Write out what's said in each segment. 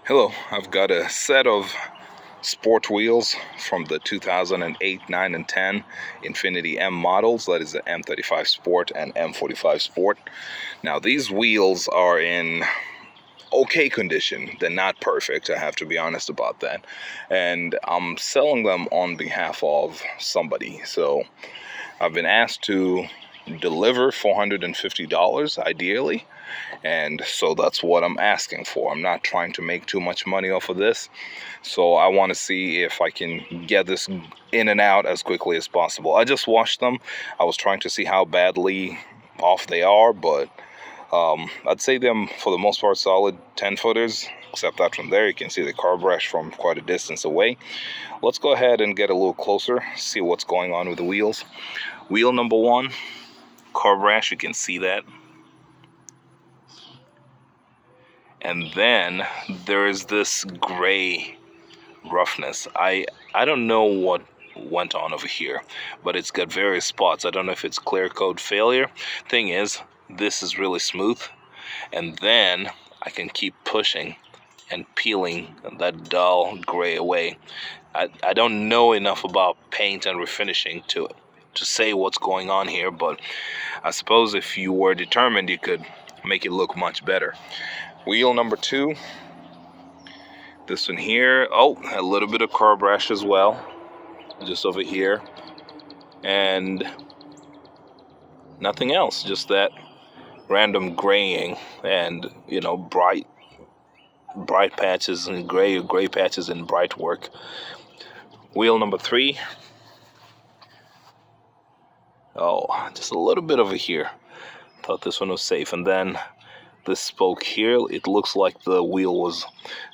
Hello, I've got a set of sport wheels from the 2008, 9, and 10 Infiniti M models. That is the M35 Sport and M45 Sport. Now these wheels are in okay condition. They're not perfect, I have to be honest about that. And I'm selling them on behalf of somebody. So I've been asked to deliver $450 ideally, and so that's what I'm asking for. I'm not trying to make too much money off of this, so I want to see if I can get this in and out as quickly as possible. I just washed them. I was trying to see how badly off they are, but I'd say them for the most part solid 10 footers, except that from there you can see the carb rash from quite a distance away. Let's go ahead and get a little closer, see what's going on with the wheels. Wheel number one, carb rash, you can see that. And then there's this gray roughness. I don't know what went on over here, but it's got various spots. I don't know if it's clear coat failure. Thing is, this is really smooth, and then I can keep pushing and peeling that dull gray away. I don't know enough about paint and refinishing to say what's going on here, but I suppose if you were determined, you could make it look much better. Wheel number two, this one here. Oh, a little bit of carb rash as well, just over here, and nothing else, just that random graying and bright patches and gray patches and bright work. Wheel number three. Oh, just a little bit over here. Thought this one was safe, and then this spoke here, it looks like the wheel was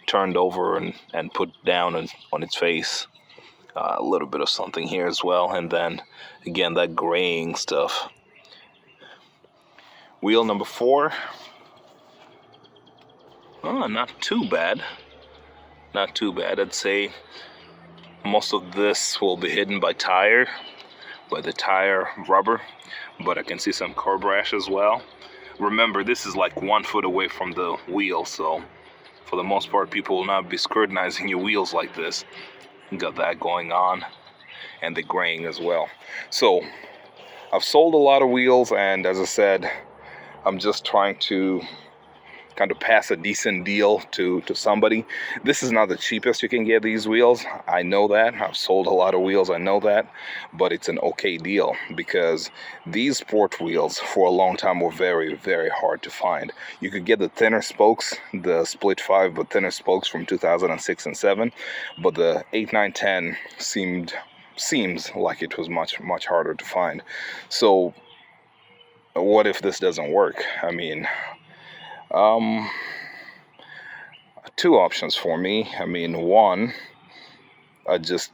turned over and put down on its face. A little bit of something here as well, and then again that graying stuff. Wheel number four. Oh, not too bad. Not too bad. I'd say most of this will be hidden by the tire rubber, but I can see some carb rash as well. Remember, this is like 1 foot away from the wheel, so for the most part people will not be scrutinizing your wheels like this. You got that going on, and the graying as well. So I've sold a lot of wheels, and as I said, I'm just trying to kind of pass a decent deal to somebody. This is not the cheapest you can get these wheels. I know that. I've sold a lot of wheels, I know that, but it's an okay deal because these sport wheels for a long time were very, very hard to find. You could get the thinner spokes, the split 5 but thinner spokes from 2006 and 7, but the 8, 9, 10 seems like it was much harder to find. So what if this doesn't work? I mean, two options for me. I mean, one, I just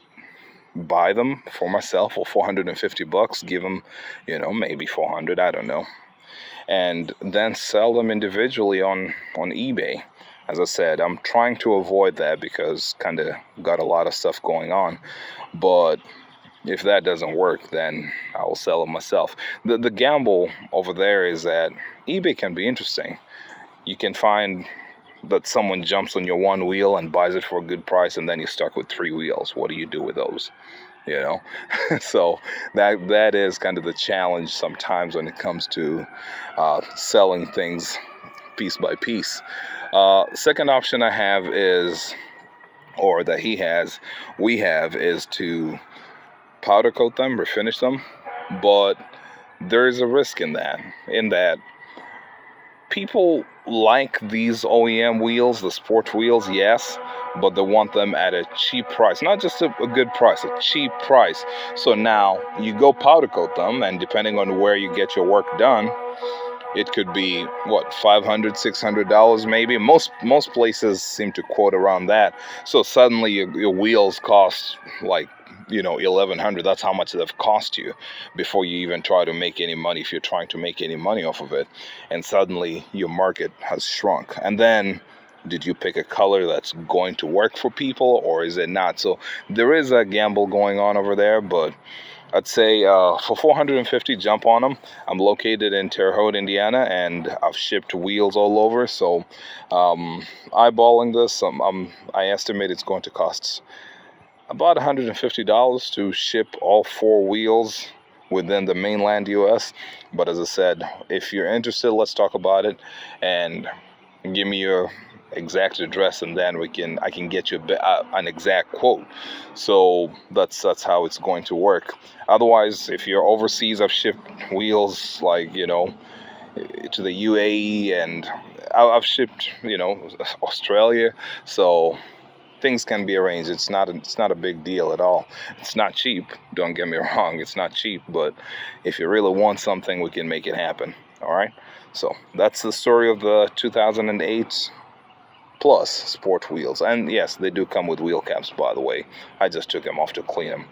buy them for myself for $450, give them, maybe 400, I don't know, and then sell them individually on eBay. As I said, I'm trying to avoid that because kind of got a lot of stuff going on, but if that doesn't work, then I will sell them myself. The gamble over there is that eBay can be interesting. You can find that someone jumps on your one wheel and buys it for a good price, and then you're stuck with 3 wheels. What do you do with those? So that is kind of the challenge sometimes when it comes to selling things piece by piece. Second option I have is, or that we have, is to powder coat them, refinish them, but there is a risk in that people like these OEM wheels, the sport wheels, yes, but they want them at a cheap price. Not just a good price, a cheap price. So now you go powder coat them, and depending on where you get your work done, it could be, what, $500, $600 maybe. Most places seem to quote around that. So suddenly your wheels cost like, $1,100. That's how much they've cost you before you even try to make any money, if you're trying to make any money off of it. And suddenly your market has shrunk. And then, did you pick a color that's going to work for people, or is it not? So there is a gamble going on over there, but I'd say for 450, jump on them. I'm located in Terre, Haute, Indiana, and I've shipped wheels all over. So eyeballing this, I estimate it's going to cost about $150 to ship all 4 wheels within the mainland US. But as I said, if you're interested, let's talk about it and give me your exact address, and then I can get you an exact quote. So that's how it's going to work. Otherwise, if you're overseas, I've shipped wheels like, you know, to the UAE, and I've shipped, you know, Australia. So things can be arranged. It's not a big deal at all. It's not cheap, don't get me wrong, it's not cheap, but if you really want something, we can make it happen. All right, so that's the story of the 2008 Plus sport wheels. And yes, they do come with wheel caps, by the way. I just took them off to clean them.